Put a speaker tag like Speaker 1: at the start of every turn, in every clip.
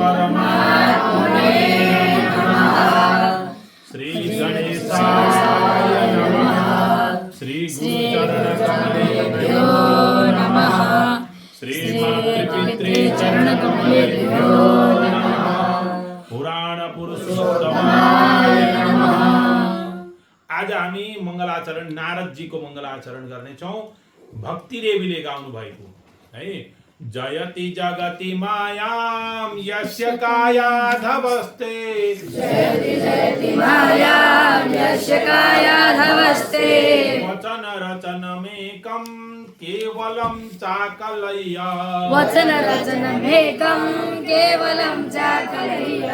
Speaker 1: परमात्मने नमः। श्री गणेशाय नमः। श्री गुरुचरणकमलेभ्यो नमः। श्री मातृपितृचरणकमलेभ्यो नमः। पुराण पुरुषोत्तमाय नमः। आज हामी मङ्गलाचरण नारदजीको मङ्गलाचरण गर्नेछौँ। भक्ति देवीले गाउनु भएको है। जयति जगति मायाम यस्य कायाधवस्ते।
Speaker 2: जयति जयति मायाम यस्य कायाधवस्ते।
Speaker 1: वचन रचनमेकं केवलं चाकलय्य।
Speaker 2: वचन रचनमेकं केवलं चाकलय्य।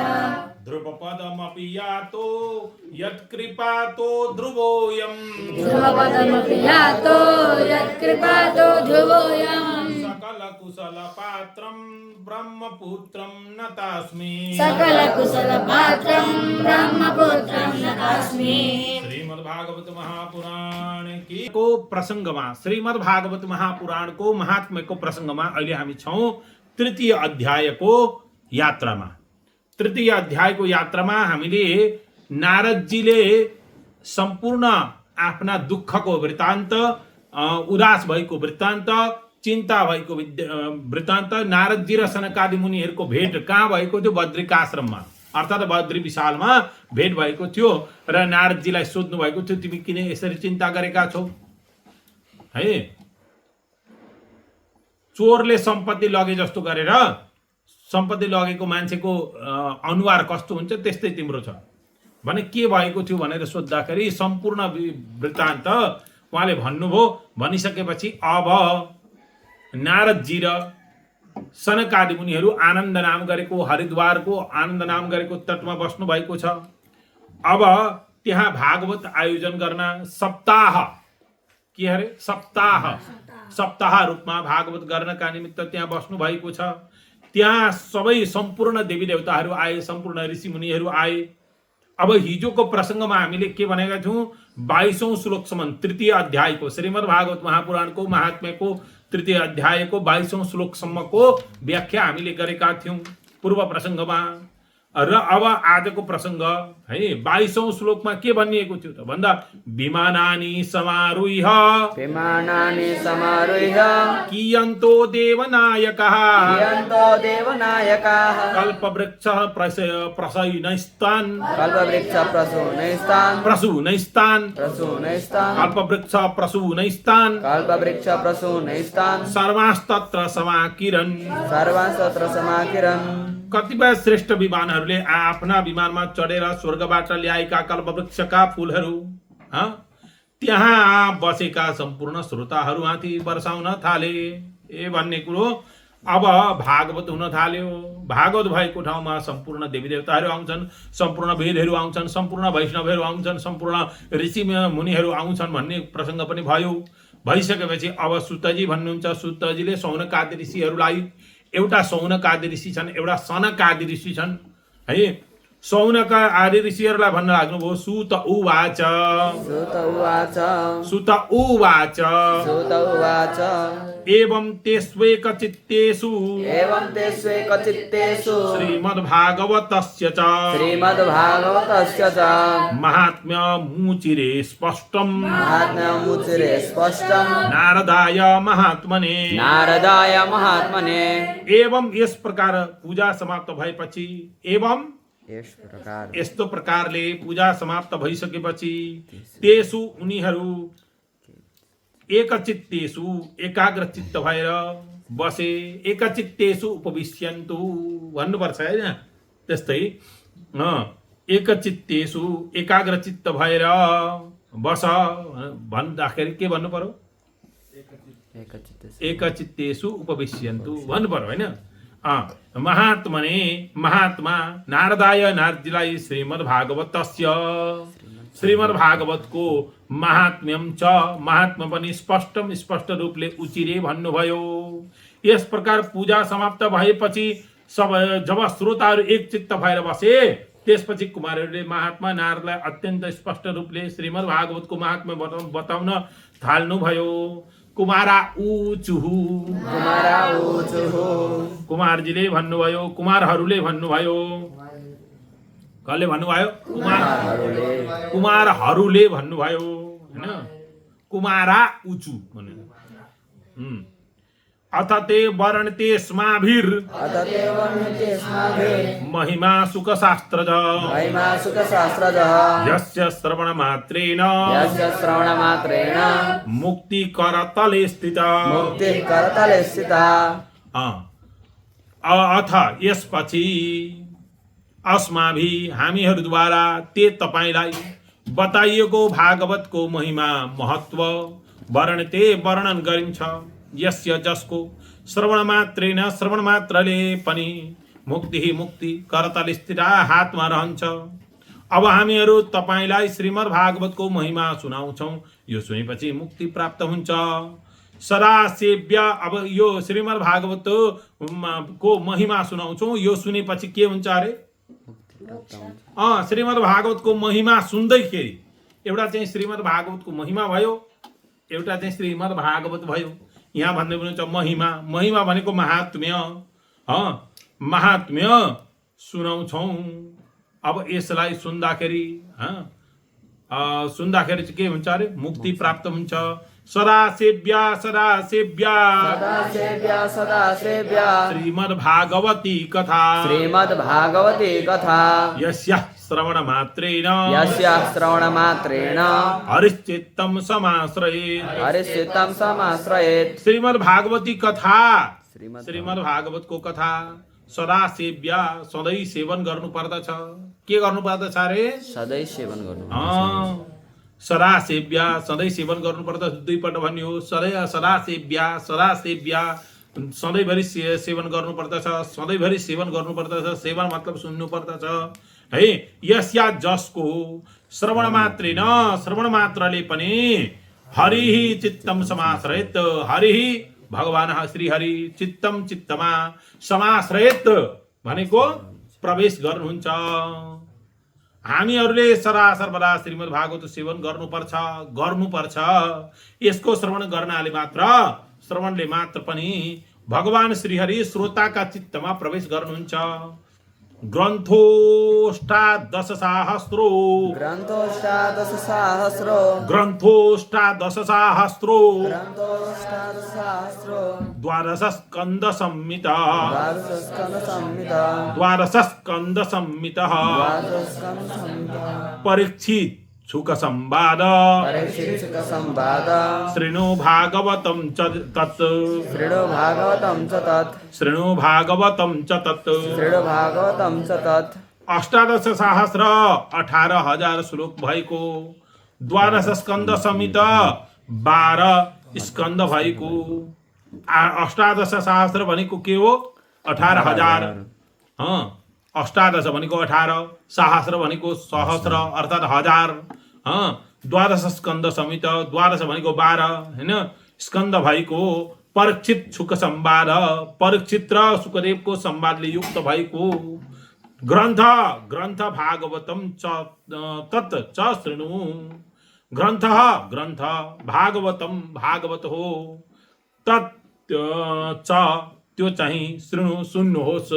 Speaker 1: ध्रुवपदमपि यातो यत्कृपातो ध्रुवोऽयम्।
Speaker 2: ध्रुवपदमपि यातो यत्कृपातो ध्रुवोऽयम्।
Speaker 1: सकलकुशलपात्रं ब्रह्मपुत्रं नतास्मि।
Speaker 2: सकलकुशलपात्रं ब्रह्मपुत्रं नतास्मि।
Speaker 1: श्रीमद्भागवत महापुराण को प्रसङ्गमा श्रीमद्भागवत महापुराणको महात्म्यको प्रसङ्गमा अहिले हामी छौँ तृतीय अध्यायको यात्रामा। तृतीय अध्यायको यात्रामा हामीले नारदजीले सम्पूर्ण आफ्ना दुःखको वृत्तान्त, उदास भएको वृत्तान्त, चिन्ता भएको वृत्तान्त, नारदजी र सनकादि मुनिहरूको भेट कहाँ भएको थियो? बद्रिकाश्रममा अर्थात् बद्री विशालमा भेट भएको थियो र नारदजीलाई सोध्नु भएको थियो, तिमी किन यसरी चिन्ता गरेका छौ? है, चोरले सम्पत्ति लगे जस्तो गरेर सम्पत्ति लगेको मान्छेको अनुहार कस्तो हुन्छ त्यस्तै तिम्रो छ भने के भएको थियो भनेर सोद्धाखेरि सम्पूर्ण वृत्तान्त उहाँले भन्नुभयो। भनिसकेपछि अब नारदजी र सनकादि मुनिहरू आनन्द नाम गरेको हरिद्वारको आनन्द नाम गरेको तटमा बस्नु भएको छ। अब त्यहाँ भागवत आयोजन गर्न सप्ताह के अरे सप्ताह रूपमा भागवत गर्नका निमित्त त्यहाँ बस्नु भएको छ। त्यहाँ सबै सम्पूर्ण देवी देवताहरू आए, सम्पूर्ण ऋषि मुनिहरू आए। अब हिजोको प्रसङ्गमा हामीले के भनेका थियौँ? 22औं श्लोकसम्म तृतीय अध्यायको श्रीमद् भागवत महापुराणको महात्म्यको तृतीय अध्यायको 22औं श्लोकसम्मको व्याख्या हामीले गरेका थियौँ पूर्व प्रसङ्गमा। र अब आजको प्रसङ्ग है 22औं श्लोकमा के भनिएको थियो त भन्दा विमानानि समारुह्य कियन्तो देवनायकाः कल्पवृक्षः प्रसूनैस्तान् सर्वास्तत्र समाकिरन्। कतिपय श्रेष्ठ विद्वानहरूले आफ्ना विमानमा चढेर स्वर्गबाट ल्याएका कल्पवृक्षका फूलहरू त्यहाँ बसेका सम्पूर्ण श्रोताहरू माथि वर्षाउन थाले भन्ने कुरो अब भागवत हुन थाल्यो। भागवत भएको ठाउँमा सम्पूर्ण देवी देवताहरू आउँछन्, सम्पूर्ण वेदहरू आउँछन्, सम्पूर्ण वैष्णवहरू आउँछन्, सम्पूर्ण ऋषि मुनिहरू आउँछन् भन्ने प्रसङ्ग पनि भयो। भइसकेपछि अब सुतजी भन्नुहुन्छ, सुतजीले सौनकादि ऋषिहरूलाई, एउटा सौनकादि ऋषि छन्, एउटा सनकादि ऋषि छन् है। सौनक आदि ऋषिहरूलाई भन्न लाग्नुभयो। सुत उवाच एवं तेष्वेकचित्तेषु श्रीमद्भागवतस्य च महात्म्यमुचिरे स्पष्टम् नारदाय महात्मने। एवं यस प्रकार पूजा समाप्त भएपछि यस्तो प्रकारले पूजा समाप्त भइसकेपछि तेसु उनीहरू एकचित्तेषु एकाग्रचित्त भएर बसे। एकचित्तेषु उपविश्यन्तु भन्नुपर्छ हैन? त्यस्तै एकचित्तेषु एकाग्रचित्त भएर बस भन्दाखेरि के भन्नु पर्यो? एकचित्तेषु उपविश्यन्तु भन्नु पर्यो हैन? महात्मा नारदाय नारदजीलाई श्रीमद्भागवतको महात्म्यम च महात्म्य पनि स्पष्ट रूपले उचिरे भन्नुभयो। यस प्रकार पूजा समाप्त भएपछि जब श्रोताहरू एकचित्त भएर बसे त्यसपछि कुमारहरूले महात्मा नारदलाई अत्यन्त स्पष्ट रूपले श्रीमद्भागवतको महात्म्य बताउन थाल्नुभयो। कुमारा ऊचुहु
Speaker 3: कुमारा ऊचुहु
Speaker 1: कुमारजीले भन्नुभयो कुमारहरूले भन्नुभयो कसले भन्नुभयो कुमारहरूले भन्नुभयो हैन कुमारा ऊचु भनेर अथ ते वर्णते स्माभिर
Speaker 3: अतते वर्णते स्माभिः
Speaker 1: महिमा सुख शास्त्रज
Speaker 3: महिमा सुखशास्त्रज
Speaker 1: यस्य श्रवण मात्रेण
Speaker 3: यस्य श्रवणमात्रेण
Speaker 1: मुक्ति करतले स्थित
Speaker 3: मुक्तिः करतले स्थिता
Speaker 1: अथ यसपछि अस्माभि हामीहरूद्वारा ते तपाईलाई बताइएको भागवतको महिमा महत्व वर्णते वर्णन गरिन्छ यस्य जसको श्रवण मात्रले पनि मुक्ति करतल स्थित हातमा रहन्छ। अब हामीहरू तपाईलाई श्रीमद् भागवतको महिमा सुनाउँछौं यो सुनेपछि मुक्ति प्राप्त हुन्छ सदा सेव्य। अब यो श्रीमद् भागवत को महिमा सुनाउँछौं यो सुनेपछि के हुन्छ अरे श्रीमद् भागवतको महिमा सुन्दैखेरि एउटा चाहिँ श्रीमद् भागवतको महिमा भयो एउटा चाहिँ श्रीमद् भागवत भयो। यहाँ भन्दै हुनुहुन्छ महिमा भनेको महात्म्य महात्म्य सुनाउँछौं। अब यसलाई सुन्दाखेरि चाहिँ के हुन्छ अरे मुक्ति प्राप्त हुन्छ सदा सेव्या श्रीमद् भागवती कथा यस्याः श्रवण मात्रेण हरिश्चित्तं समाश्रयेत् श्रीमद् भागवती कथा श्रीमद् भागवत को कथा सदा सेव्या सधैँ सेवन गर्नु पर्दछ। के गर्नु पर्दछ अरे
Speaker 3: सधैँ सेवन गर्नु
Speaker 1: सदा सेव्या सधैँ सेवन गर्नु पर्दछ। दुईपल्ट भन्यो सदा सेव्या सधैँभरि सेवन गर्नु पर्दछ सधैँभरि सेवन गर्नु पर्दछ। सेवन मतलब सुन्नु पर्दछ है। यस्या जसको श्रवण मात्रले पनि हरिः चित्तम समाश्रयेत् हरिः भगवान श्री हरि चित्तमा समाश्रयेत् भनेको प्रवेश गर्नुहुन्छ। हामीहरूले सदा सर्वदा श्रीमद् भागवत सेवन गर्नुपर्छ। यसको श्रवणले मात्र पनि भगवान श्रीहरि श्रोताका चित्तमा प्रवेश गर्नुहुन्छ। ग्रन्थोष्टादशसहस्रो द्वादश स्कंद संहिता परीक्षित सुख संवाद शृणु भागवतं च तत् अष्टादश सहस्र 18,000 श्लोक भएको द्वादश स्कंद संहिता 12 स्कंद भएको अष्टादश सहस्र भनेको के हो 18,000 अष्टादश भनेको 18 सहस्र भनेको सहस्र अर्थात 1000 द्वादश स्कंद संहिता द्वादश भनेको 12 हैन स्कंद भएको परीक्षित सुख संवाद परीक्षित र सुखदेवको संवादले युक्त भएको ग्रन्थ भागवतम च तत् च शृणु ग्रन्थ भागवतम भागवत हो तत् च त्यो चाहिँ शृणु सुन्नुहोस्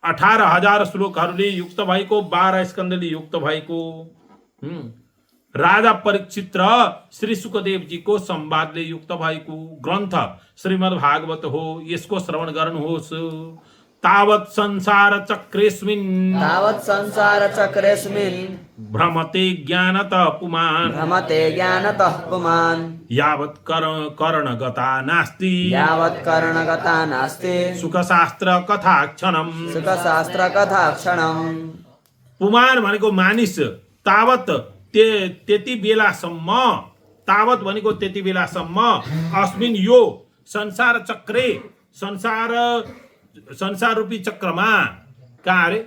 Speaker 1: 18,000 श्लोकहरूले युक्त भएको 12 स्कन्धले युक्त भएको राजा परीक्षित र श्री सुखदेवजीको संवादले युक्त भएको ग्रन्थ श्रीमद् भागवत हो। यसको श्रवण गर्नुहोस्। तावत् संसार चक्रेस्मिन् भ्रमते ज्ञानतः पुमान् यावत् करणगता नास्ति सुखशास्त्र कथा क्षणम् पुमान भनेको मानिस तावत् त्यति बेलासम्म तावत् भनेको त्यति बेलासम्म अस्मिन् यो संसार चक्रे संसार रूपी चक्रमा कहाँ अरे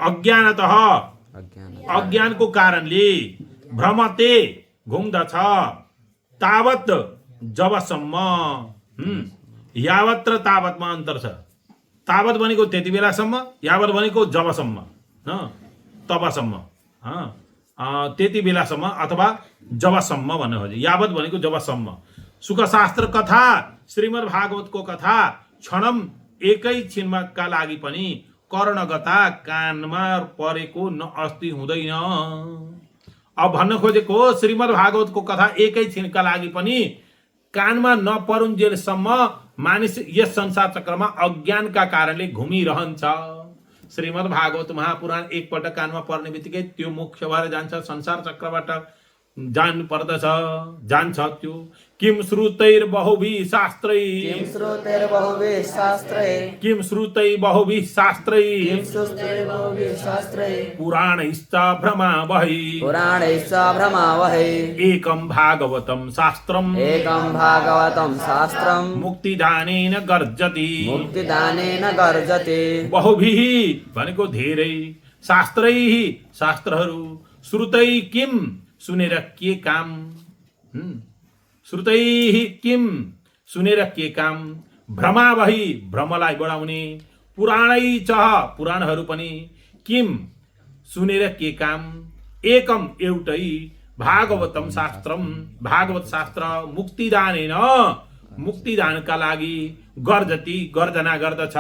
Speaker 1: अज्ञानतः अज्ञानको कारणले भ्रमते घुम्दछ तावत् जबसम्म यावत् र तावतमा अन्तर छ। तावत भनेको त्यति बेलासम्म यावत भनेको जबसम्म तबसम्म त्यति बेलासम्म अथवा जबसम्म भन्नु खोजे। यावत भनेको जबसम्म। सुखशास्त्र कथा श्रीमद् भागवतको कथा क्षणम एकैछिनका लागि पनि कर्णगता कानमा परेको न अस्ति हुँदैन। अब भन्न खोजेको श्रीमद् भागवतको कथा एकैछिनका लागि पनि कानमा नपरुन्जेलसम्म मानिस यस संसार चक्रमा अज्ञानका कारणले घुमिरहन्छ। श्रीमद् भागवत महापुराण एकपल्ट कानमा पर्ने बित्तिकै त्यो मुख्य भएर जान्छ, संसार चक्रबाट जानु पर्दछ, जान्छ त्यो। किम श्रुतैर बहुभिः शास्त्रैः
Speaker 3: किं श्रुतैर्बहुभिः शास्त्रैः
Speaker 1: किम श्रुतै बहुभिः शास्त्रैः
Speaker 3: किं श्रुतैर्बहुभिः शास्त्रैः
Speaker 1: पुराणैश्च भ्रमावहै
Speaker 3: पुराणैश्च भ्रमावहै
Speaker 1: एकं भागवतं शास्त्रम्
Speaker 3: एकं भागवतं शास्त्रं
Speaker 1: मुक्तिदानेन गर्जति।
Speaker 3: मुक्तिदानेन गर्जते।
Speaker 1: बहुभिः भनेको धेरै, शास्त्रैः शास्त्रहरू, श्रुतै किम सुनेर के काम, श्रुतैः किम सुनेर के काम, भ्रमावहै भ्रमलाई बढाउने, पुराणै च पुराणहरू पनि, किम सुनेर के काम, एकम एउटै, भागवतम शास्त्रम भागवत शास्त्र, मुक्तिदानेन मुक्तिदानका लागि गर्जति गर्जना गर्दछ।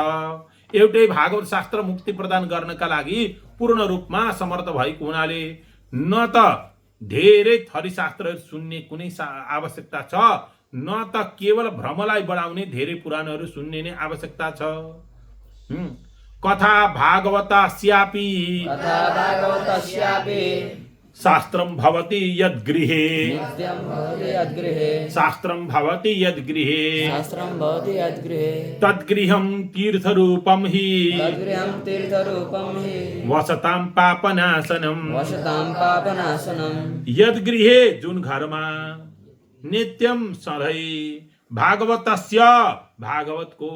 Speaker 1: एउटै भागवत शास्त्र मुक्ति प्रदान गर्नका लागि पूर्ण रूपमा समर्थ भएको हुनाले न त धेरै थरी शास्त्रहरू सुन्ने कुनै आवश्यकता छ, न त केवल भ्रमलाई बढाउने धेरै पुराणहरू सुन्ने नै आवश्यकता छ। कथा भागवतस्यापि
Speaker 3: कथा भागवतस्यापि
Speaker 1: शास्त्रं भवति यद्गृहे
Speaker 3: नित्यं भवति यद्गृहे
Speaker 1: शास्त्रं भवति यद्गृहे
Speaker 3: शास्त्रं भवति यद्गृहे
Speaker 1: तद्गृहं तीर्थरूपं हि
Speaker 3: तद्गृहं तीर्थरूपं हि
Speaker 1: वसतां पापनाशनम्
Speaker 3: वसतां पापनाशनम्।
Speaker 1: यद्गृहे जुन घरमा नित्यम सधैँ भागवतस्य भागवतको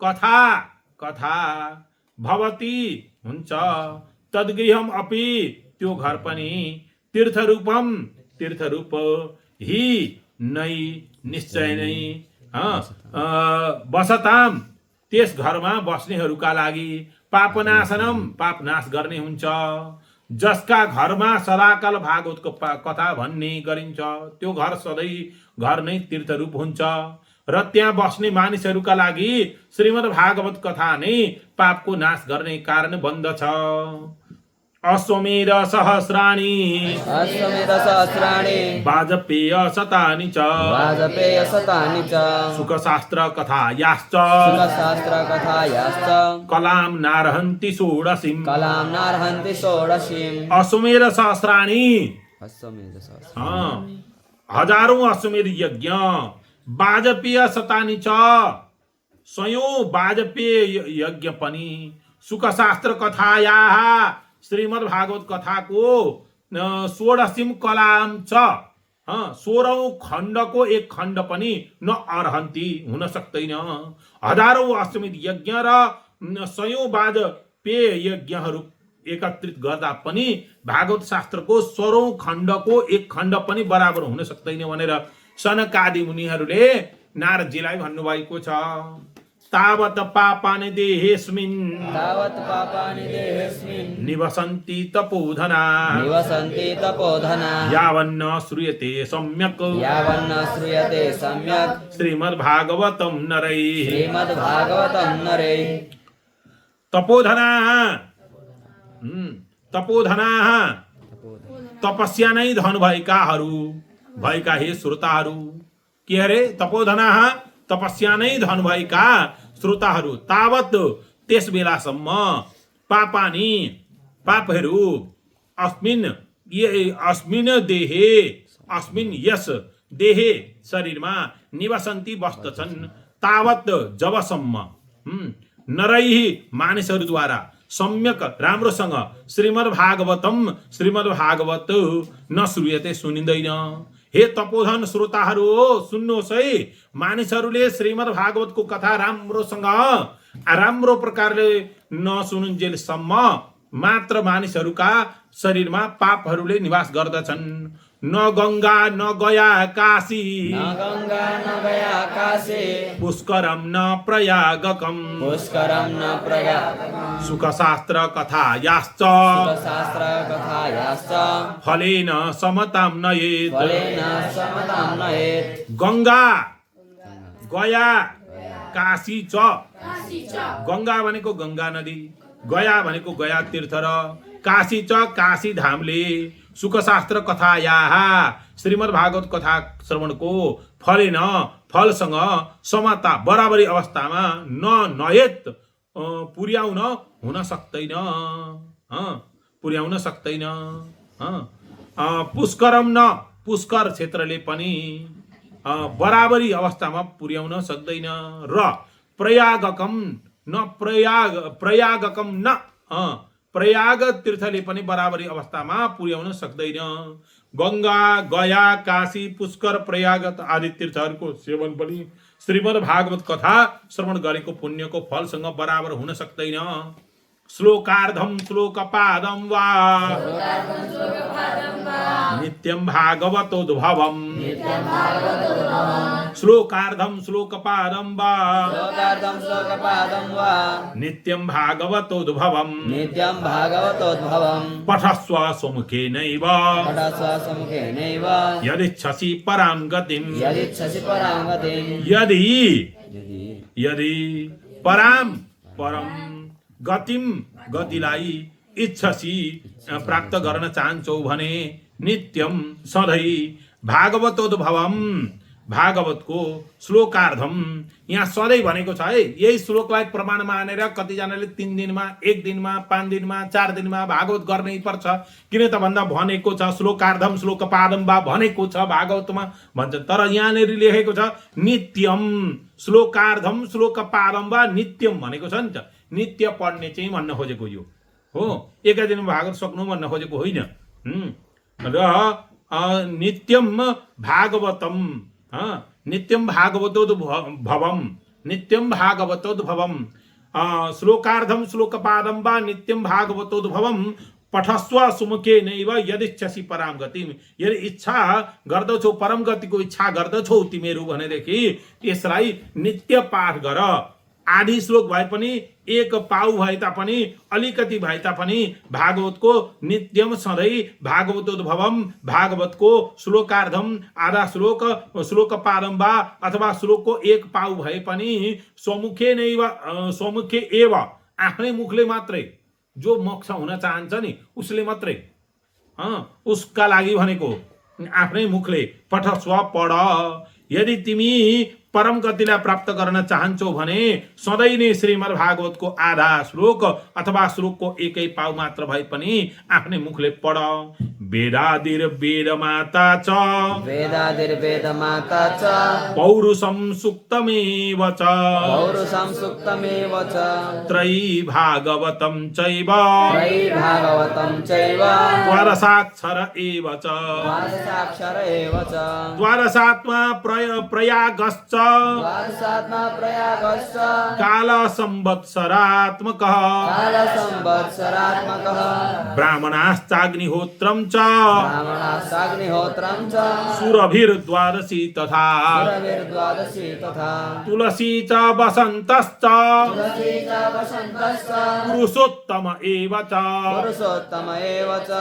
Speaker 1: कथा कथा भवति हुन्छ, तद्गृहम अपि त्यो घर पनि तीर्थरूपम तीर्थरूप हि नै निश्चय नै बसताम त्यस घरमा बस्नेहरूका लागि पापनाशनम पाप नाश गर्ने हुन्छ। जसका घरमा सदाकाल भागवतको कथा भन्ने गरिन्छ त्यो घर सधैँ घर नै तीर्थरूप हुन्छ र त्यहाँ बस्ने मानिसहरूका लागि श्रीमद् भागवत कथा नै पापको नाश गर्ने कारण बन्दछ। अश्वमेध सहस्राणि
Speaker 3: अश्वमेध सहस्राणि
Speaker 1: वाजपेय शतानि च
Speaker 3: वाजपेय शतानि च
Speaker 1: सुखशास्त्र कथायाश्च
Speaker 3: सुखशास्त्र कथायाश्च
Speaker 1: कलां नार्हन्ति षोडशीम्
Speaker 3: कलां नार्हन्ति षोडशीम्।
Speaker 1: अश्वमेध सहस्राणि
Speaker 3: अश्वमेध सहस्राणि
Speaker 1: हजारौं अश्वमेध यज्ञ, वाजपेय शतानि च सयौं वाजपेय यज्ञ पनि, सुखशास्त्र कथायाः श्रीमद् भागवत कथाको षोडशीम कलाम छ 16औं खण्डको एक खण्ड पनि न अर्हन्ति हुन सक्दैन। हजारौं अश्वमेध यज्ञ र सयौं वाजपेय यज्ञहरू एकत्रित गर्दा पनि भागवत शास्त्रको 16औं खण्डको एक खण्ड पनि बराबर हुन सक्दैन भनेर सनकादि मुनिहरूले नारदजीलाई भन्नुभएको छ। तावत पापानि देहेस्मिन्
Speaker 3: तावत् पापानि देहेस्मिन्
Speaker 1: निवसन्ति तपोधना
Speaker 3: निवसन्ति तपोधना
Speaker 1: यावन्न श्रूयते सम्यक्
Speaker 3: यावन्न श्रूयते सम्यक्
Speaker 1: श्रीमद्भागवतं नरैः
Speaker 3: श्रीमद्भागवतं नरैः।
Speaker 1: तपोधनाः तपोधनाः तपस्या नै धन भएका हे श्रोताहरू। के अरे तपोधनाः तपस्या नै धन भएका श्रोताहरू। तावत त्यस बेलासम्म पापानि पापहरू अस्मिन् देहे अस्मिन् यस देहे शरीरमा निवसन्ति बस्दछन्। तावत जबसम्म नरैः मानिसहरूद्वारा सम्यक राम्रोसँग श्रीमद् भागवत न श्रूयते सुनिँदैन। हे तपोधन श्रोताहरू सुन्नुहोस् है, मानिसहरूले श्रीमद् भागवतको कथा राम्रोसँग राम्रो प्रकारले नसुनुन्जेलसम्म मात्र मानिसहरूका शरीरमा पापहरूले निवास गर्दछन्। न गङ्गा न गया काशी
Speaker 3: न गङ्गा न गया काशी
Speaker 1: पुष्करम न प्रयागकम्
Speaker 3: पुष्करं न प्रयाग
Speaker 1: सुखशास्त्र कथायाश्च
Speaker 3: शास्त्र कथायाश्च
Speaker 1: फलेन समतां नयेत्
Speaker 3: फलेन समतां नयेत्
Speaker 1: गङ्गा गया काशी च गङ्गा भनेको गङ्गा नदी गया भनेको गया तीर्थ र काशी च काशी धामले सुखशास्त्र कथायाः श्रीमद् भागवत कथा श्रवणको फलेन फलसँग समता बराबरी अवस्थामा नयेत पुर्याउन हुन सक्दैन पुर्याउन सक्दैन पुष्करम न पुष्कर क्षेत्रले पनि बराबरी अवस्थामा पुर्याउन सक्दैन र प्रयागकम न प्रयागकम न प्रयाग तीर्थले पनि बराबरी अवस्थामा पुर्याउन सक्दैन गङ्गा गया काशी पुष्कर प्रयाग आदि तीर्थहरूको सेवन पनि श्रीमद् भागवत कथा श्रवण गरेको पुण्यको फलसँग बराबर हुन सक्दैन श्लोकार्धम श्लोकपादम वा नित्यं भागवतोद्भवम् श्लोकार्धम श्लोकपादम वा
Speaker 3: श्लोकार्धं श्लोकपादं वा
Speaker 1: नित्यं भागवतोद्भवम्
Speaker 3: नित्यं भागवतोद्भवम्
Speaker 1: पठस्व स्वमुखेनैव
Speaker 3: पठस्व सम्मुखेनैव
Speaker 1: यदिच्छसि परां गतिं
Speaker 3: यदिच्छसि परां गतिं
Speaker 1: यदि
Speaker 3: यदि
Speaker 1: परम गतिम गतिलाई इच्छसी प्राप्त गर्न चाहन्छौ भने नित्यम सधैँ भागवतोद्भवम भागवतको श्लोकार्धम यहाँ सधैँ भनेको छ है यही श्लोकलाई प्रमाण मानेर कतिजनाले 3 दिनमा 1 दिनमा 5 दिनमा 4 दिनमा भागवत गर्नै पर्छ किन त भन्दा भनेको छ श्लोकार्धम श्लोकपादम वा भनेको छ भागवतमा भन्छ तर यहाँनिर लेखेको छ नित्यम श्लोकार्धम श्लोकपादम वा नित्यम भनेको छ नि त नित्य पढ्ने चाहिँ भन्न खोजेको यो हो एकै दिनमा भागवत सक्नु भन्न खोजेको होइन र नित्यम भागवतम नित्यम भागवतोद्भवम नित्यम भागवतोद्भवम श्लोकार्धम श्लोकपादम वा नित्यम भागवतोद्भवम पठस्व सुमुखे नैव यदिच्छसि परां गतिम यदि इच्छा गर्दछौ परम गतिको इच्छा गर्दछौ तिमीहरू भनेदेखि यसलाई नित्य पाठ गर आधी श्लोक भए पनि एक पाउ भए तापनि अलिकति भए तापनि भागवतको नित्यम सधैँ भागवतोद्भवम भागवतको श्लोकार्धम आधा श्लोक श्लोकपादम वा अथवा श्लोकको एक पाउ भए पनि स्वमुखे एव आफ्नै मुखले मात्रै जो मोक्ष हुन चाहन्छ नि उसले मात्रै उसका लागि भनेको आफ्नै मुखले पठस्व पढ यदि तिमी परम गतिलाई प्राप्त गर्न चाहन्छौ भने सधैँ नै श्रीमद् भागवतको आधा श्लोक अथवा श्लोकको एकै पाउ मात्र भए पनि आफ्नै मुखले पढ वेदादिर वेद माता च
Speaker 3: वेदादिर्वेद माता च
Speaker 1: पौरुषं सुक्तमेव च
Speaker 3: पौरुषं सुक्तमेव च
Speaker 1: त्रयी भागवतं चैव
Speaker 3: त्रयी भागवतं चैव
Speaker 1: द्वादशाक्षर एव च
Speaker 3: द्वादशाक्षर एव च
Speaker 1: द्वादशात्मा प्रयागश्च
Speaker 3: द्वादशात्मा प्रयागश्च
Speaker 1: काल संवत्सरात्मकः
Speaker 3: कालसंवत्सरात्मकः
Speaker 1: ब्राह्मणाश्चाग्निहोत्रं च
Speaker 3: ब्राह्मणास्ताग्निहोत्रं च
Speaker 1: सुरभिर्द्वादशी तथा
Speaker 3: सुरभिर्द्वादशी तथा
Speaker 1: तुलसी च वसन्तश्च
Speaker 3: तुलसी च वसन्तश्च
Speaker 1: पुरुषोत्तम एव च
Speaker 3: पुरुषोत्तम एव च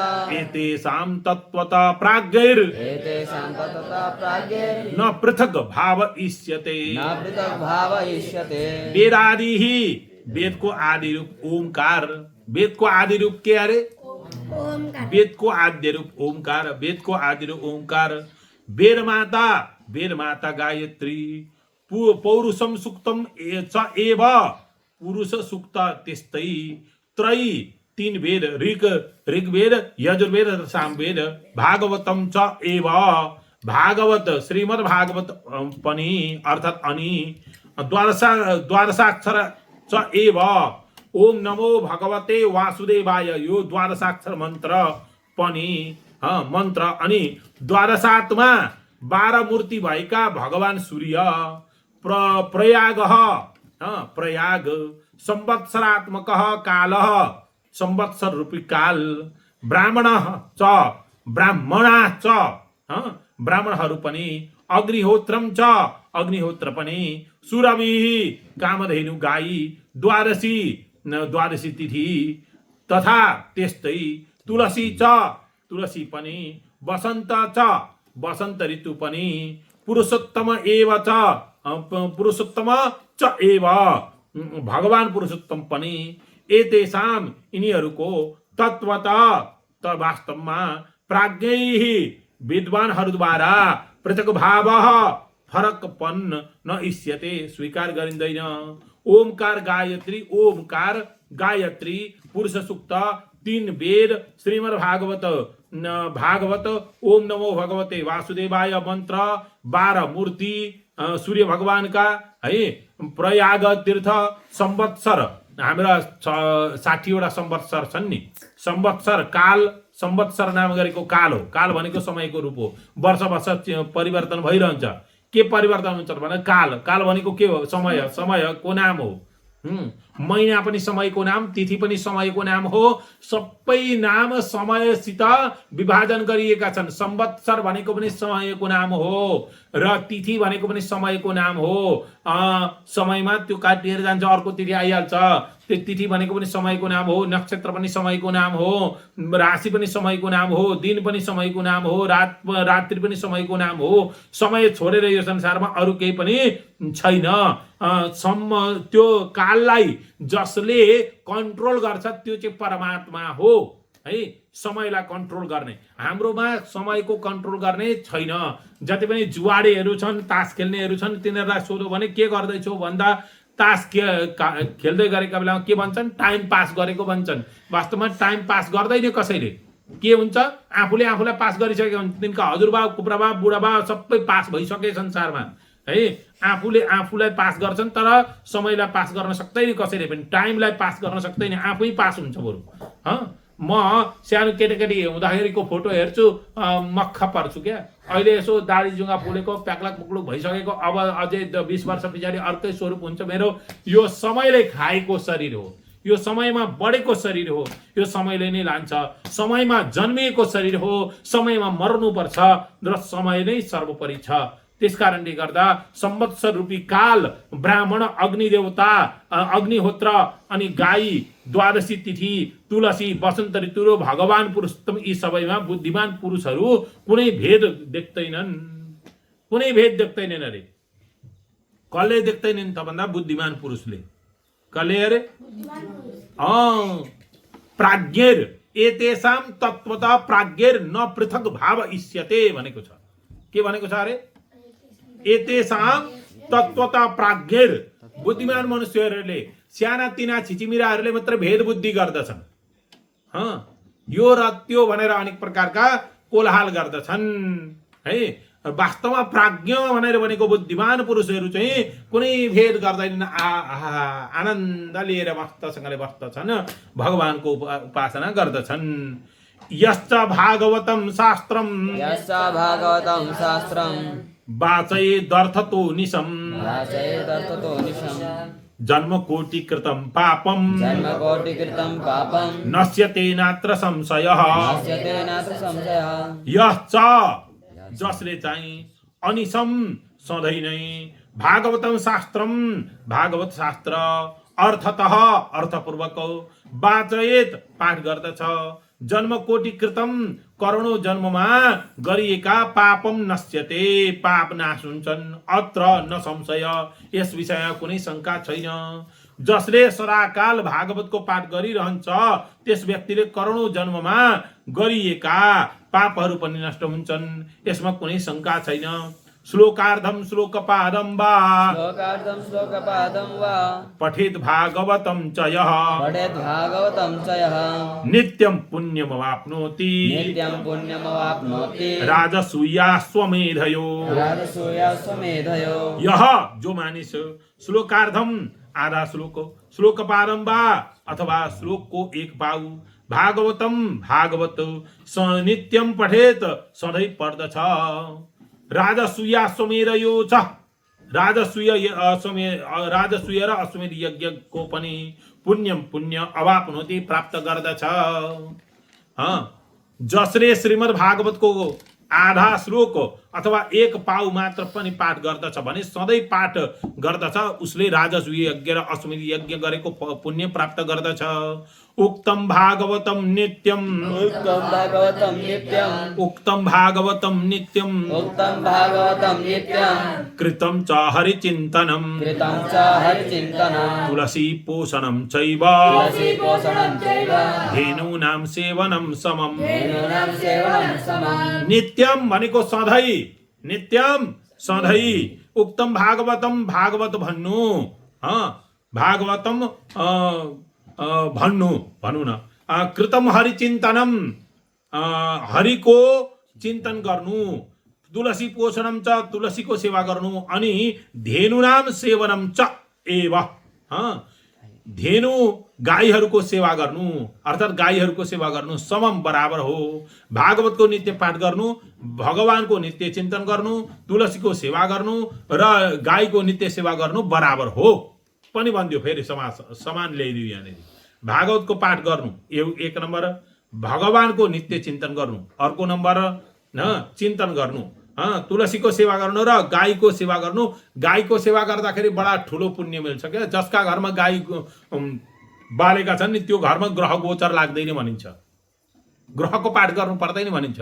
Speaker 1: एतेषां तत्त्वतः प्राज्ञैर्
Speaker 3: एतेषां ततः प्राज्ञैर्
Speaker 1: न पृथक् भाव इष्यते
Speaker 3: न पृथक् भावयिष्यते
Speaker 1: वेदादिः वेद को आदि रूप ओमकार वेद को आदि रूप के अरे वेद को आद्य रूप ओमकार वेद को आदि रूप ओमकार वेद माता गायत्री पौरुषम सुक्तम च एव पुरुष सुक्त त्यस्तै त्रयी 3 वेद ऋग्वेद यजुर्वेद सामवेद भागवतम च एव भागवत श्रीमद् भागवत पनि अर्थात अनि द्वादशाक्षर च एव ओम नमो भगवते वासुदेवाय यो द्वादशाक्षर मन्त्र पनि मन्त्र अनि द्वादशात्मा 12 मूर्ति भएका भगवान सूर्य प्रयाग प्रयाग संवत्सरात्मक काल संवत्सर रूपी काल ब्राह्मण च ब्राह्मणहरू पनि अग्निहोत्रम च अग्निहोत्र पनि सुरभि कामधेनु गाई द्वादशी तिथि तथा त्यस्तै तुलसी च तुलसी पनि वसन्त च वसन्त ऋतु पनि पुरुषोत्तम एव च पुरुषोत्तम च एव भगवान पुरुषोत्तम पनि एतेषां यिनीहरूको तत्वतः त वास्तवमा प्राज्ञैः विद्वानहरूद्वारा पृथक भाव फरकपन न इष्यते स्वीकार गरिँदैन। ओमकार गायत्री पुरुष सूक्त 3 वेद श्रीमद् भागवत ओम नमो भगवते वासुदेवाय मन्त्र 12 मूर्ति सूर्य भगवान का है प्रयाग तीर्थ संवत्सर हाम्रा 60 वटा संवत्सर छन् नि। संवत्सर काल संवत्सर नाम गरेको काल हो। काल भनेको समयको रूप हो। वर्ष परिवर्तन भइरहन्छ। के परिवर्तन हुन्छ भने काल काल भनेको के हो? समय समयको नाम हो। महिना पनि समयको नाम, तिथि पनि समयको नाम हो। सबै नाम समयसित विभाजन गरिएका छन्। संवत्सर भनेको पनि समयको नाम हो र तिथि भनेको पनि समयको नाम हो। समयमा त्यो काटिएर जान्छ, अर्को तिथि आइहाल्छ। त्यो तिथि भनेको पनि समयको नाम हो। नक्षत्र पनि समयको नाम हो। राशि पनि समयको नाम हो। दिन पनि समयको नाम हो। रात्रि पनि समयको नाम हो। समय छोडेर यो संसारमा अरू केही पनि छैन। त्यो काललाई जसले कन्ट्रोल गर्छ त्यो चाहिँ परमात्मा हो है। समयलाई कन्ट्रोल गर्ने, हाम्रोमा समयको कन्ट्रोल गर्ने छैन। जति पनि जुवाडेहरू छन्, तास खेल्नेहरू छन्, तिनीहरूलाई सोधो भने के गर्दैछौ भन्दा तास खेल्दै गरेका बेलामा के भन्छन्? टाइम पास गरेको भन्छन्। वास्तवमा टाइम पास गर्दैन कसैले। के हुन्छ? आफूले आफूलाई पास गरिसकेका हुन्छ। तिनका हजुरबा कुप्रबा बुढाबा सबै पास भइसके संसारमा है। आफूले आफूलाई पास गर्छन् तर समयलाई पास गर्न सक्दैन कसैले पनि। टाइमलाई पास गर्न सक्दैन, आफै पास हुन्छ बरु। म सानो केटाकेटी हुँदाखेरिको फोटो हेर्छु, मक्ख पर्छु क्या। अहिले यसो दाढी जुङ्गा फुलेको प्याक्लाक पुक्लुक भइसकेको, अब अझै 20 वर्ष पछाडि अर्कै स्वरूप हुन्छ मेरो। यो समयले खाएको शरीर हो। यो समयमा बढेको शरीर हो। यो समयले नै लान्छ। समयमा जन्मिएको शरीर हो। समयमा मर्नुपर्छ र समय नै सर्वोपरि छ। त्यसकारणले गर्दा संवत्सर रूपी काल, ब्राह्मण, अग्निदेवता, अग्निहोत्र अनि गाई, द्वादशी तिथि, तुलसी, वसन्त ऋतु र भगवान पुरुषोत्तम, यी सबैमा बुद्धिमान पुरुषहरू कुनै भेद देख्दैनन्। कुनै भेद देख्दैनन् अरे। कसले देख्दैनन् त भन्दा बुद्धिमान पुरुषले। कसले अरे? प्राज्ञेर एतेषां तत्त्वतः प्राज्ञेर न पृथक भाव इष्यते भनेको छ। के भनेको छ अरे? एतेषां तत्त्वतः प्राज्ञेर, बुद्धिमान मनुष्यहरूले, साना तिना छिचिमिराहरूले मात्र भेद बुद्धि गर्दछन्। यो र त्यो भनेर अनेक प्रकारका कोलाहल गर्दछन् है। वास्तवमा प्राज्ञ भनेर भनेको बुद्धिमान पुरुषहरू चाहिँ कुनै भेद गर्दैनन्। आनन्द लिएर मस्तसँगले बस्दछन्, भगवानको उपासना गर्दछन्। यश्च भागवतं शास्त्रं वाचयेदर्थतो निशम् जन्मकोटिकृतं पापं नश्यते नात्र संशयः। यश्च जसले चाहिँ अनिशम सधैँ नै भागवतं शास्त्रम, भागवत शास्त्र अर्थतः अर्थपूर्वक वाचयेत पाठ गर्दछ। जन्मकोटि कृतम, करोडौं जन्ममा गरिएका पापम नश्यते, पाप नाश हुन्छन्। अत्र न संशय, यस विषयमा कुनै शंका छैन। जसले सदाकाल भागवतको पाठ गरिरहन्छ त्यस व्यक्तिले करोडौं जन्ममा गरिएका पापहरू पनि नष्ट हुन्छन्। यसमा कुनै शंका छैन। श्लोकार्धम श्लोकपादम वा पठेत भागवतं च यः नित्यं पुण्यमवाप्नोति राजसूयाश्वमेधयो। यह जो मानिस श्लोकार्धम आधा श्लोक, श्लोकपादम वा अथवा श्लोक को एक पाउ, भागवतम भागवत नित्यम पठेत सधैँ पढ्दछ। राजसूयाश्वमेधयो छ, राजसूय र अश्वमेध यज्ञको पनि पुण्य अवाप्नोति प्राप्त गर्दछ। जसले श्रीमद् भागवतको आधा श्लोक अथवा एक पाउ मात्र पनि पाठ गर्दछ भने सधैँ पाठ गर्दछ उसले राजस्व यज्ञ र अश्वमेध यज्ञ गरेको पुण्य प्राप्त गर्दछ। उक्तम भागवतम नित्यम
Speaker 3: उत्तम भागवतं नित्यम्
Speaker 1: उक्तम भागवतम नित्यम
Speaker 3: उत्तम भागवतं नित्यम्
Speaker 1: कृतं च हरिचिन्तनम
Speaker 3: कृतं च हरिचिन्तनं
Speaker 1: तुलसी पोषणं चैव
Speaker 3: तुलसी पोषणं चैव
Speaker 1: धेनूनां सेवनं समम।
Speaker 3: धेनूनां सेवनं समम्।
Speaker 1: नित्यम भनेको सधैँ, नित्यम सधैँ। उक्तम भागवतम भागवत भन्नु, भागवतम भन्नु भनौँ न। कृतम हरिचिन्तनम हरिको चिन्तन गर्नु, तुलसी पोषणम च तुलसीको सेवा गर्नु, अनि धेनुनाम सेवनम च एव धेनु गाईहरूको सेवा गर्नु अर्थात् गाईहरूको सेवा गर्नु समम बराबर हो। भागवतको नित्य पाठ गर्नु, भगवानको नित्य चिन्तन गर्नु, तुलसीको सेवा गर्नु र गाईको नित्य सेवा गर्नु बराबर हो पनि भनिदियो। फेरि समान ल्याइदियो यहाँनिर। भागवतको पाठ गर्नु एक नम्बर, भगवानको नित्य चिन्तन गर्नु अर्को नम्बर, चिन्तन गर्नु, तुलसीको सेवा गर्नु र गाईको सेवा गर्नु। गाईको सेवा गर्दाखेरि बडा ठुलो पुण्य मिल्छ क्या। जसका घरमा गाई बालेका छन् नि त्यो घरमा ग्रह गोचर लाग्दैन भनिन्छ। ग्रहको पाठ गर्नु पर्दैन भनिन्छ।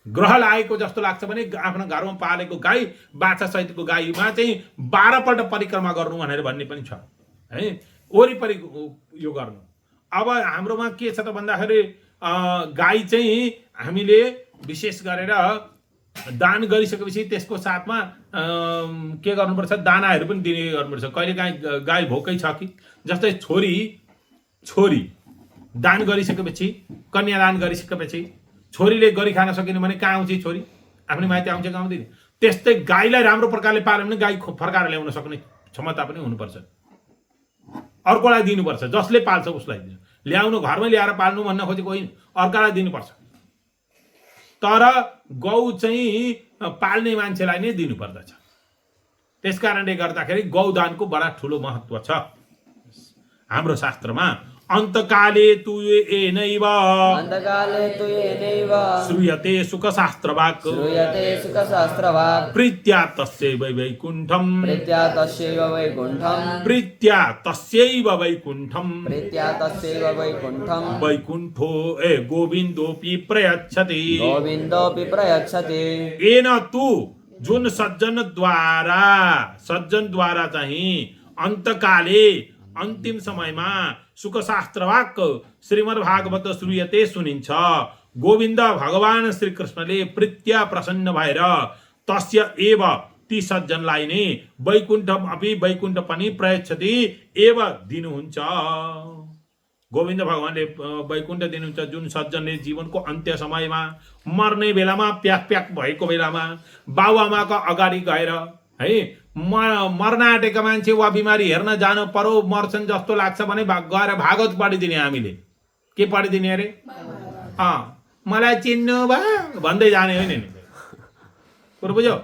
Speaker 1: ग्रह लागेको जस्तो लाग्छ भने आफ्नो घरमा पालेको गाई बाछा सहितको गाईमा चाहिँ 12 पल्ट परिक्रमा गर्नु भनेर भन्ने पनि छ है, वरिपरि यो गर्नु। अब हाम्रोमा के छ त भन्दाखेरि गाई चाहिँ हामीले विशेष गरेर दान गरिसकेपछि त्यसको साथमा के गर्नुपर्छ, दानाहरू पनि दिने गर्नुपर्छ। कहिले गाई भोकै छ कि, जस्तै छोरी दान गरिसकेपछि, कन्यादान गरिसकेपछि छोरीले गरी खान सकिन भने कहाँ आउँछ छोरी, आफ्नै माइती आउँछ कि आउँदैन। त्यस्तै गाईलाई राम्रो प्रकारले पाल्यो भने गाई फर्काएर ल्याउन सक्ने क्षमता पनि हुनुपर्छ। अर्कोलाई दिनुपर्छ, जसले पाल्छ उसलाई दिनु। ल्याउनु घरमै ल्याएर पाल्नु भन्न खोजेको होइन, अर्कालाई दिनुपर्छ। तर गौ चाहिँ पाल्ने मान्छेलाई नै दिनुपर्दछ। त्यसकारणले गर्दाखेरि गौदानको बडा ठुलो महत्त्व छ हाम्रो शास्त्रमा। अन्तकाले तु येनैव
Speaker 3: अन्तकाले तु येनैव
Speaker 1: श्रूयते सुखशास्त्रवाक्
Speaker 3: श्रूयते सुखशास्त्रवाक्
Speaker 1: प्रीत्या तस्यैव वैकुण्ठम्
Speaker 3: प्रीत्या तस्यैव वैकुण्ठम्
Speaker 1: प्रीत्या तस्यैव वैकुण्ठम्
Speaker 3: प्रीत्या तस्यैव वैकुण्ठम्
Speaker 1: वैकुण्ठो गोविन्दोऽपि प्रयच्छति
Speaker 3: गोविन्दोऽपि प्रयच्छति।
Speaker 1: येन तु जुन सज्जन द्वारा चाहिँ अन्तकाले अन्तिम समयमा सुखशास्त्रवाक् श्रीमद् भागवत श्रूयते सुनिन्छ। गोविन्द भगवान श्री कृष्णले प्रीत्या प्रसन्न भएर तस्य एव ती सज्जनलाई नै वैकुण्ठ पनि प्रयच्छति एव दिनुहुन्छ। गोविन्द भगवानले वैकुण्ठ दिनुहुन्छ जुन सज्जनले जीवनको अन्त्य समयमा मर्ने बेलामा प्याक भएको बेलामा बाबुआमाको अगाडि गएर है मर्न आँटेका मान्छे वा बिमारी हेर्न जानु पर्यो, मर्छन् जस्तो लाग्छ भने गएर भागवत पढिदिने। हामीले के पढिदिने अरे, मलाई चिन्नु भयो भन्दै जाने होइन नि। कुरो बुझ्यौ?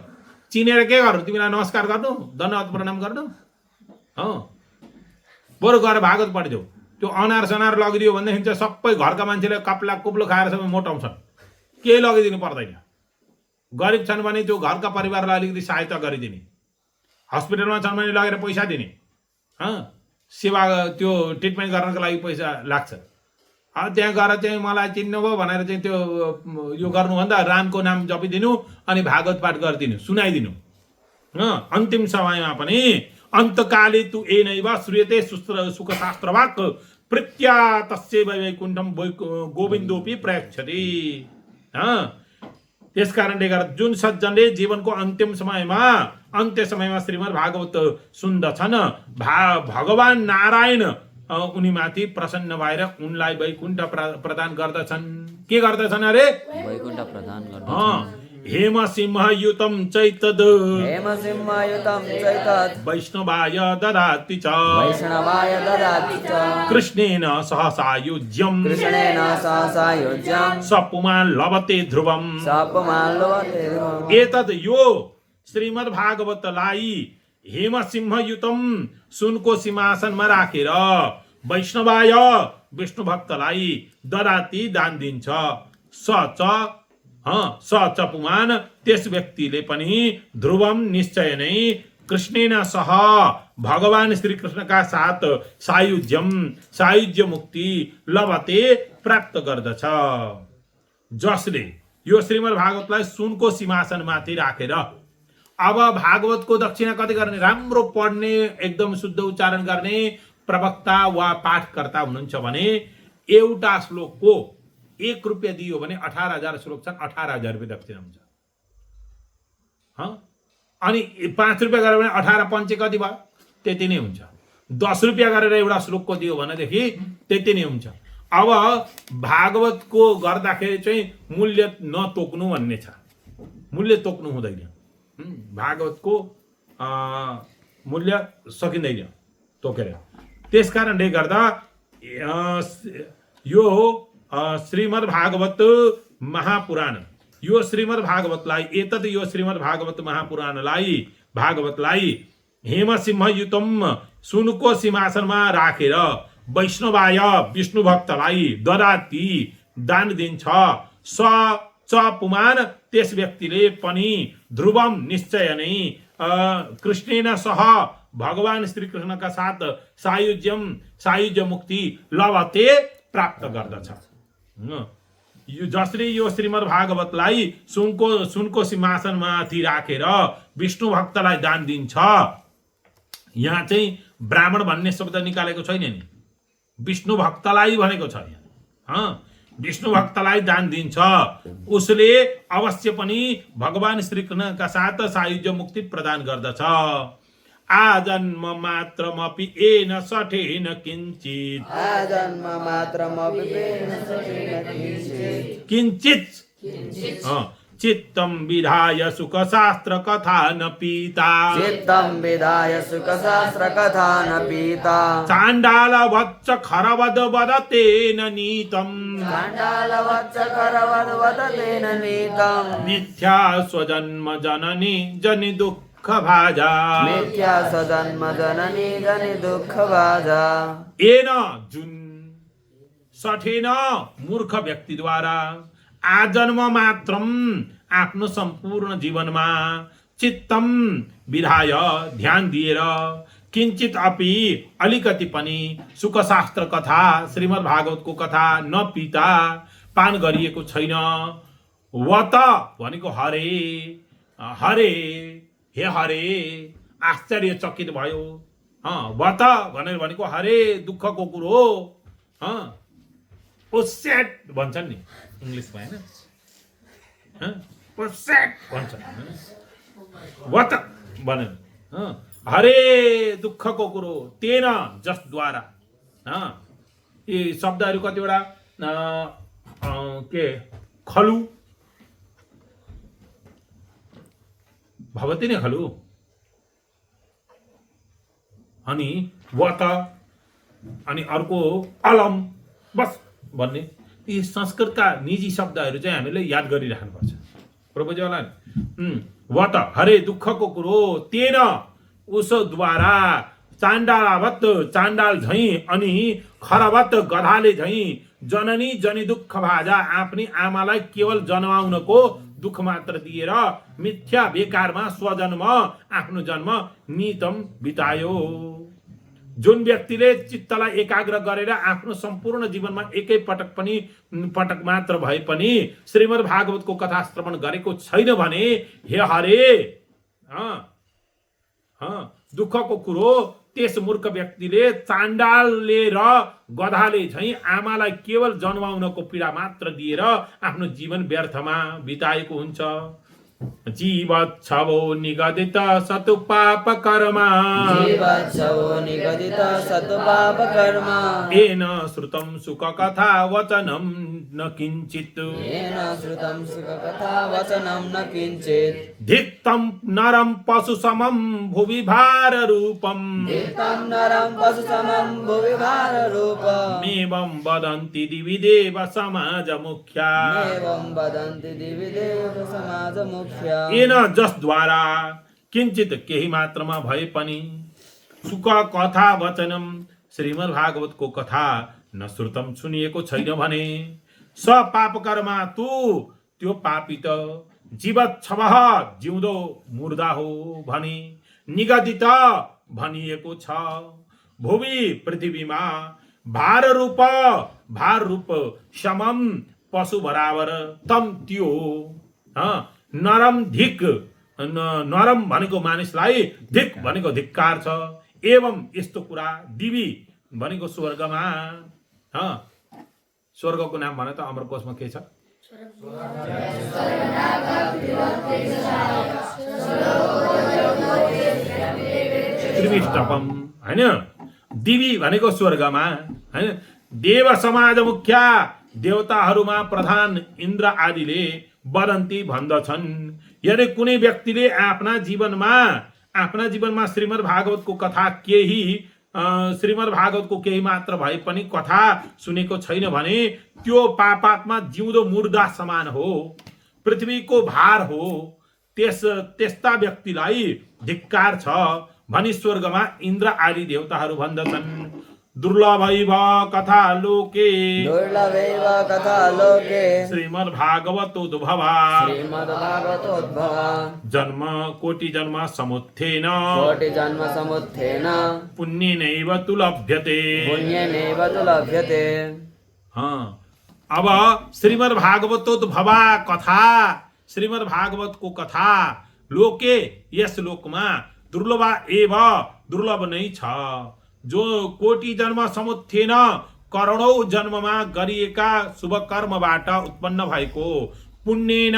Speaker 1: चिनेर के गर्नु, तिमीलाई नमस्कार गर्नु, धन्यवाद प्रणाम गर्नु, बरु गएर भागवत पढिदेऊ। त्यो अनार सनार लगिदियो भनेदेखि चाहिँ सबै घरका मान्छेले कप्ला कुप्लो खाएर सबै मोटाउँछन्। केही लगिदिनु पर्दैन। गरिब छन् भने त्यो घरका परिवारलाई अलिकति सहायता गरिदिने, हस्पिटलमा छन् भने लगेर पैसा दिने, सेवा त्यो ट्रिटमेन्ट गर्नको लागि पैसा लाग्छ। त्यहाँ गएर चाहिँ मलाई चिन्नुभयो भनेर चाहिँ त्यो यो गर्नुभन्दा रामको नाम जपिदिनु अनि भागवत पाठ गरिदिनु, सुनाइदिनु। अन्तिम समयमा पनि अन्तकाले तु येनैव श्रूयते सुखशास्त्रवाक् प्रीत्या तस्यैव वैकुण्ठम् गोविन्दोऽपि प्रयच्छति। त्यसकारणले गर्दा जुन सज्जनले जीवनको अन्त्य समयमा श्रीमद् भागवत सुन्दछन्, भगवान नारायण उनीमाथि प्रसन्न भएर उनलाई वैकुण्ठ प्रदान गर्दछन्। के गर्दछन् अरे?
Speaker 3: वैकुण्ठ प्रदान गर्दछन्।
Speaker 1: हेम सिंहयुतं चैतद् वैष्णवाय ददाति च कृष्णेन सहसायुज्यं सपुमान् लभते ध्रुवम्। एतद् यो श्रीमद् भागवतलाई हेम सिंहयुतं सुनको सिंहासनमा राखेर वैष्णवाय विष्णु भक्तलाई ददाति दान दिन्छ। स च स च पुमान त्यस व्यक्तिले पनि ध्रुवम निश्चय नै कृष्णेन सह भगवान श्री कृष्णका साथ सायुज्य मुक्ति लभते प्राप्त गर्दछ। जसले यो श्रीमद् भागवतलाई सुनको सिंहासनमाथि राखेर अब भागवतको दक्षिणा कति गर्ने, राम्रो पढ्ने, एकदम शुद्ध उच्चारण गर्ने प्रवक्ता वा पाठकर्ता हुनुहुन्छ भने एउटा श्लोकको 1 रुपियाँ दियो भने 18,000 श्लोक छन्, 18,000 रुपियाँ दक्षिणा हुन्छ। अनि 5 रुपियाँ गरेर भने 18 पञ्चे कति भयो, त्यति नै हुन्छ। 10 रुपियाँ गरेर एउटा श्लोकको दियो भनेदेखि त्यति नै हुन्छ। अब भागवतको गर्दाखेरि चाहिँ मूल्य नतोक्नु भन्ने छ, मूल्य तोक्नु हुँदैन। भागवतको मूल्य सकिँदैन तोकेर। त्यसकारणले गर्दा यो श्रीमद् भागवत महापुराण, यो श्रीमद् भागवतलाई यो श्रीमद् भागवत महापुराणलाई भागवतलाई हेमसिंहयुतम सुनको सिंहासनमा राखेर वैष्णवाय विष्णु भक्तलाई ददाति दान दिन्छ। स च पुमान त्यस व्यक्तिले पनि ध्रुवम निश्चय नै कृष्णेन सह भगवान श्री कृष्णका साथ सायुज्य मुक्ति लभते प्राप्त गर्दछ। जसले यो श्रीमद् भागवतलाई सुनको सिंहासनमाथि राखेर विष्णु भक्तलाई दान दिन्छ। यहाँ चाहिँ ब्राह्मण भन्ने शब्द निकालेको छैन नि, विष्णु भक्तलाई भनेको छ यहाँ। विष्णु भक्तलाई दान दिन्छ उसले अवश्य पनि भगवान श्री कृष्णका साथ सायुज्य मुक्ति प्रदान गर्दछ। आजन्म मात्रमपि येन सठेन किञ्चित्,
Speaker 3: आजन्म मात्रमपि येन सठेन
Speaker 1: किञ्चित् चित्तं विधाय सुखशास्त्र कथा न पीता,
Speaker 3: चित्तं विधाय सुखशास्त्र कथा न पीता।
Speaker 1: चाण्डालवच्च खरवद वदतेन नीतं,
Speaker 3: चाण्डालवच्च खरवद वदतेन नीतं।
Speaker 1: मिथ्या स्वजन्म जननी जनि दुःख भाजा,
Speaker 3: मिथ्या स्वजन्म जननी जनि दुःख भाजा।
Speaker 1: येन जुन सठेन मूर्ख व्यक्तिद्वारा आजन्म मात्रम आफ्नो सम्पूर्ण जीवनमा चित्तम विधाय ध्यान दिएर किञ्चित अपि अलिकति पनि सुखशास्त्र कथा श्रीमद् भागवतको कथा नपिता पान गरिएको छैन। वत भनेको हरे, हरे हे हरे आश्चर्यचकित भयो। वत भनेको हरे दुःखको कुरो हो। सेट भन्छन् नि इङ्ग्लिसमा हैन, सेट भन्छन्। वत भने हरे दुःखको कुरो तेन जसद्वारा। यी शब्दहरू कतिवटा के खलु भवति नै खलु, अनि वत अनि अर्को अलम बस भन्ने यी संस्कृतका निजी शब्दहरू चाहिँ हामीले याद गरिराख्नुपर्छ। प्रभुजी होला वत हरे दुःखको कुरो तेन उसद्वारा चाण्डालवत चाण्डाल झैँ अनि खरवत गधाले झैँ जननी जनि दुःख भाजा आफ्नी आमालाई केवल जन्माउनको दुःख मात्र दिएर मिथ्या बेकारमा स्वजन्म आफ्नो जन्म नितम बितायो। जुन व्यक्तिले चित्तलाई एकाग्र गरेर आफ्नो सम्पूर्ण जीवनमा एकै पटक मात्र भए पनि श्रीमद् भागवतको कथा श्रवण गरेको छैन भने हे हरे दुःखको कुरो त्यस मूर्ख व्यक्तिले चाण्डालले र गधाले झैँ आमालाई केवल जन्माउनको पीडा मात्र दिएर आफ्नो जीवन व्यर्थमा बिताएको हुन्छ। जीवच्छवो निगदित सतु पाप कर्मा,
Speaker 3: जीवच्छवो निगदित सतु पाप कर्मा।
Speaker 1: येन श्रुतं सुख कथा वचनं न किञ्चित्,
Speaker 3: येन श्रुतं सुख कथा वचनं न किञ्चित्।
Speaker 1: धिक्तं नरं पशु समं भुवि भार रूपं,
Speaker 3: धिक्तं नरं पशु समं भुवि भार रूपम्।
Speaker 1: एवं वदन्ति दिवि देव समाज मुख्या,
Speaker 3: एवं वदन्ति दिवि देव समाज मुख्या।
Speaker 1: येन जसद्वारा किञ्चित केही मात्रमा भए पनि सुख कथा वचनम श्रीमद् भागवतको कथा न श्रुतम सुनिएको छैन भने स पाप कर्मा तू त्यो पापी त जीवत छवह जिउँदो मुर्दा हो भनी निगदित भनिएको छ। भुवि पृथ्वीमा भार रूप समम पशु बराबर तम त्यो नरम धिक नरम भनेको मानिसलाई धिक भनेको धिक्कार छ। एवं यस्तो कुरा दिवी भनेको स्वर्गमा स्वर्गको नाम भने त अमरकोशमा के छ? त्रिविष्टपम हैन। दिवी भनेको स्वर्गमा हैन। देव समाज मुख्य देवताहरूमा प्रधान इन्द्र आदिले वदन्ती भन्दछन्, यदि कुनै व्यक्तिले आफ्ना जीवनमा श्रीमद् भागवतको कथा श्रीमद् भागवतको केही मात्र भए पनि कथा सुनेको छैन भने त्यो पापात्मा जिउँदो मुर्दा समान हो, पृथ्वीको भार हो। त्यस्ता व्यक्तिलाई धिक्कार छ भनी स्वर्गमा इन्द्र आदि देवताहरू भन्दछन्। दुर्लभैव कथा लोके श्रीमद् भागवतोद्भवा जन्म कोटि जन्म समुत्थेन पुण्येनैव तु लभ्यते। अब श्रीमद् भागवतोद्भवा कथा श्रीमद् भागवतको कथा लोके यस लोकमा दुर्लभा एव दुर्लभ नै छ। जो कोटि जन्म समुत्थेन करोडौं जन्ममा गरिएका शुभ कर्मबाट उत्पन्न भएको पुण्येन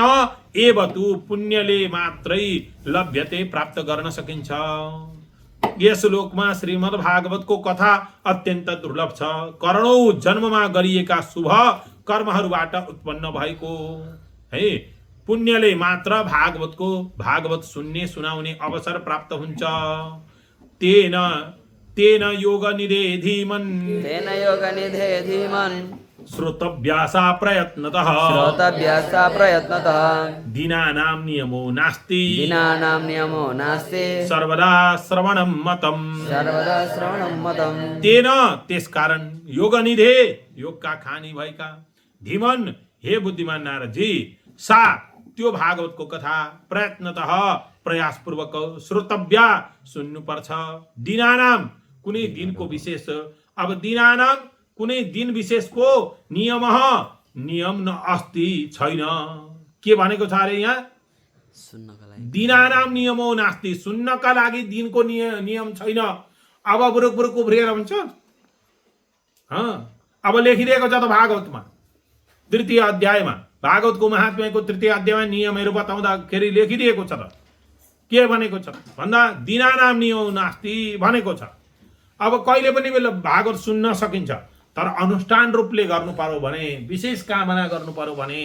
Speaker 1: एव तु पुण्यले मात्रै लभ्यते प्राप्त गर्न सकिन्छ। यस लोकमा श्रीमद् भागवतको कथा अत्यन्त दुर्लभ छ। करोडौं जन्ममा गरिएका शुभ कर्महरूबाट उत्पन्न भएको है पुण्यले मात्र भागवत सुन्ने सुनाउने अवसर प्राप्त हुन्छ। तेन योग निधे धीमन श्रोतव्यासा प्रयत्नतः दीनानां नियमो नास्ति सर्वदा श्रवणं मतम्। तेन त्यसकारण योग निधे योगका खानी भएका धीमन हे बुद्धिमान नारदजी सा त्यो भागवतको कथा प्रयत्नतः प्रयासपूर्वक श्रोतव्या सुन्नुपर्छ। दीनानाम कुनै दिनको विशेष अब दीनानाम कुनै दिन विशेषको नियम न अस्ति छैन। के भनेको छ अरे यहाँ? दीनानाम नियमो नास्ति सुन्नका लागि दिनको नियम छैन। अब बुरुक उफ्रिएर हुन्छ। अब लेखिदिएको छ त भागवतमा तृतीय अध्यायमा भागवतको महात्म्यको तृतीय अध्यायमा नियमहरू बताउँदाखेरि लेखिदिएको छ त के भनेको छ भन्दा दीनानाम नियमो नास्ति भनेको छ। अब कहिले पनि भागवत सुन्न सकिन्छ तर अनुष्ठान रूपले गर्नु पर्यो भने विशेष कामना गर्नु पर्यो भने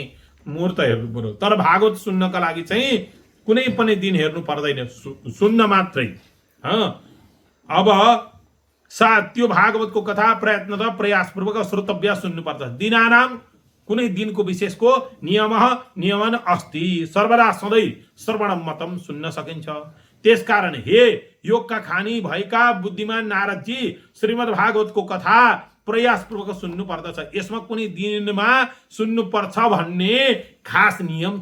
Speaker 1: मुहूर्त हेर्नु पर्यो। तर भागवत सुन्नका लागि चाहिँ कुनै पनि दिन हेर्नु पर्दैन, सुन्न मात्रै। अब त्यो भागवतको कथा प्रयत्न र प्रयासपूर्वक श्रोतव्य सुन्नुपर्छ। दीनानाम कुनै दिनको विशेषको नियमन अस्ति सर्वदा सधैँ श्रवणम मतम सुन्न सकिन्छ। त्यसकारण हे योगका खानी भएका बुद्धिमान नारदजी श्रीमद् भागवतको कथा प्रयासपूर्वक सुन्नु पर्दछ। यसमा कुनै दिनमा सुन्नुपर्छ भन्ने खास नियम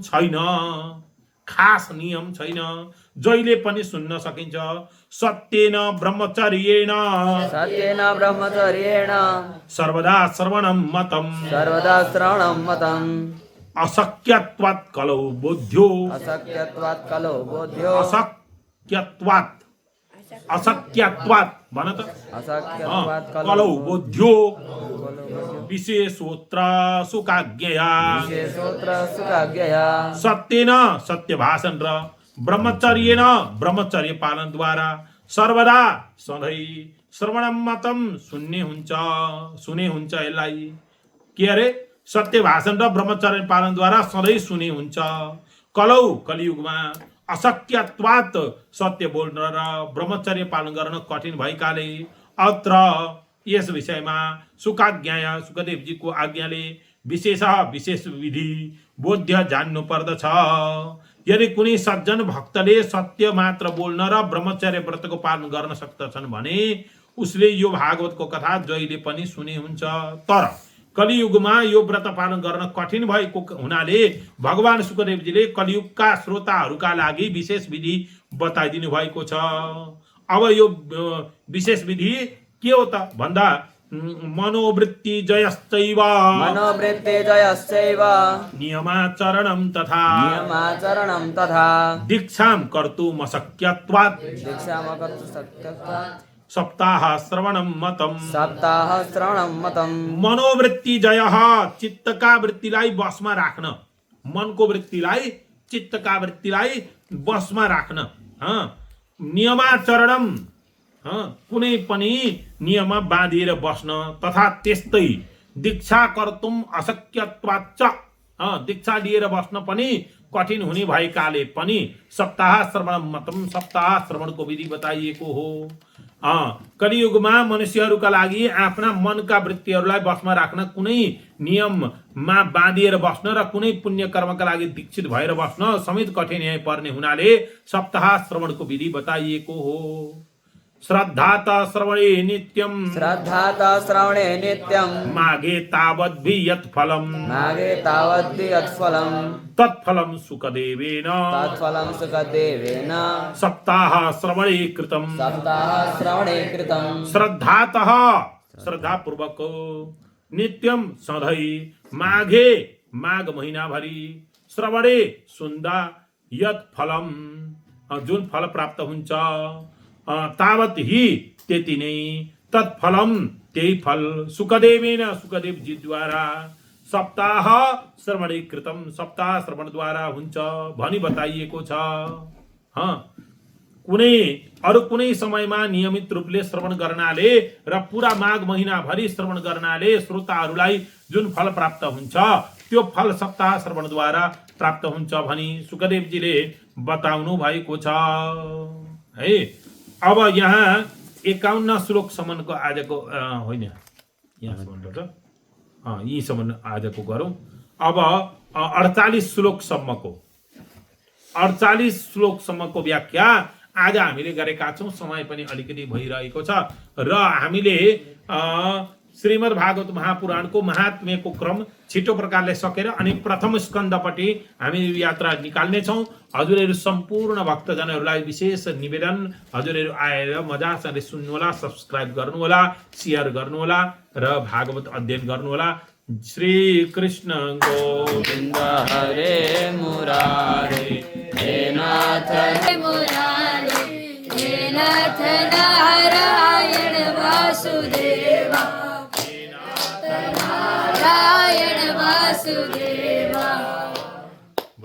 Speaker 1: छैन, जहिले पनि सुन्न सकिन्छ। सत्येन ब्रह्मचर्येण सर्वदा श्रवणं मतम् अशक्यत्वात् कलौ बोध्यो अशक्यत्वात् भन त कलौ बोध्यो विशेषोत्र सुकाज्ञया सत्येन सत्य भाषण र ब्रह्मचर्येन ब्रह्मचर्य पालन द्वारा सर्वदा सधैँ श्रवणम मतम सुन्ने हुन्छ। यसलाई के अरे सत्य भाषण र ब्रह्मचर्य पालन द्वारा सधैँ सुने हुन्छ। कलौ कलियुगमा अशक्यत्वात् सत्य बोल्न र ब्रह्मचर्य पालन गर्न कठिन भएकाले अत्र यस विषयमा सुखदेवजीको आज्ञाले विशेष विधि बोध्य जान्नु पर्दछ। यदि कुनै सज्जन भक्तले सत्य मात्र बोल्न र ब्रह्मचर्य व्रतको पालन गर्न सक्दछन् भने उसले यो भागवतको कथा जहिले पनि सुने हुन्छ। तर कलियुगमा यो व्रत पालन गर्न कठिन भएको हुनाले भगवान शुकदेवजीले कलियुगका श्रोताहरूका लागि विशेष विधि बताइदिनु भएको छ। अब यो विशेष विधि के हो त भन्दा मनोवृत्ति जयश्चैव
Speaker 3: मनोवृत्ति जयश्चैव
Speaker 1: नियमाचरणं तथा
Speaker 3: नियमाचरणं तथा
Speaker 1: दीक्षां कर्तुमशक्यत्वात्
Speaker 3: दीक्षामकर्तु शक्यत्वात्
Speaker 1: सप्ताह श्रवणं मतम।
Speaker 3: सप्ताह श्रवणं मतम।
Speaker 1: मनोवृत्ति जय चित्तका वृत्तिलाई बसमा राख्न, मनको वृत्तिलाई चित्तका वृत्तिलाई बसमा राख्न। नियमाचरणम कुनै पनि नियममा बाँधिएर बस्न तथा त्यस्तै दीक्षा कर्तुम अशक्यत्वाच्च दीक्षा लिएर बस्न पनि कठिन हुने भएकाले पनि सप्ताह श्रवणम मतम सप्ताह श्रवणको विधि बताइएको हो। कलियुगमा मनुष्यहरूका लागि आफ्ना मनका वृत्तिहरूलाई बसमा राख्न कुनै नियममा बाँधिएर बस्न र कुनै पुण्य कर्मका लागि दीक्षित भएर बस्न समेत कठिनाइ पर्ने हुनाले सप्ताह श्रवणको विधि बताइएको हो। श्रद्धा त श्रवणे नित्यम
Speaker 3: श्रद्धा त श्रवणे नित्यम
Speaker 1: मागे तावद्भि यत् फलम
Speaker 3: मागे तावद्भि यत् फलम
Speaker 1: तत्फलम सुखदेवेन
Speaker 3: तत्फलं सुखदेवेन
Speaker 1: सप्ताह श्रवणे कृतम
Speaker 3: सप्ताह श्रवणे कृतम
Speaker 1: श्रद्धातः श्रद्धा पूर्वक नित्यम सधैँ माघे माघ महिनाभरि श्रवणे सुन्दा यत् फलम जुन फल प्राप्त हुन्छ तावत ही त्यति नै तत्फलम त्यही फल सुखदेवेन सुखदेवजीद्वारा सप्ताह श्रवणे कृतम सप्ताह श्रवणद्वारा हुन्छ भनी बताइएको छ। अरू कुनै समयमा नियमित रूपले श्रवण गर्नाले र पुरा माघ महिनाभरि श्रवण गर्नाले श्रोताहरूलाई जुन फल प्राप्त हुन्छ त्यो फल सप्ताह श्रवणद्वारा प्राप्त हुन्छ भनी सुखदेवजीले बताउनु भएको छ है। अब यहाँ 51 श्लोकसम्मको आजको होइन यहाँसम्म यहीसम्म आजको गरौँ। अब 48 श्लोकसम्मको व्याख्या आज हामीले गरेका छौँ। समय पनि अलिकति भइरहेको छ र हामीले श्रीमद् भागवत महापुराणको महात्म्यको क्रम छिटो प्रकारले सकेर अनि प्रथम स्कन्धपट्टि हामी यात्रा निकाल्नेछौँ। हजुरहरू सम्पूर्ण भक्तजनहरूलाई विशेष निवेदन, हजुरहरू आएर मजासँगले सुन्नुहोला, सब्सक्राइब गर्नुहोला, सेयर गर्नुहोला र भागवत अध्ययन गर्नुहोला। श्री कृष्ण गोविन्द
Speaker 3: हरे मुरारे हे नाथ
Speaker 2: मुरारे हे नाथ नारायण वासुदेवा नारायण वासुदेवा।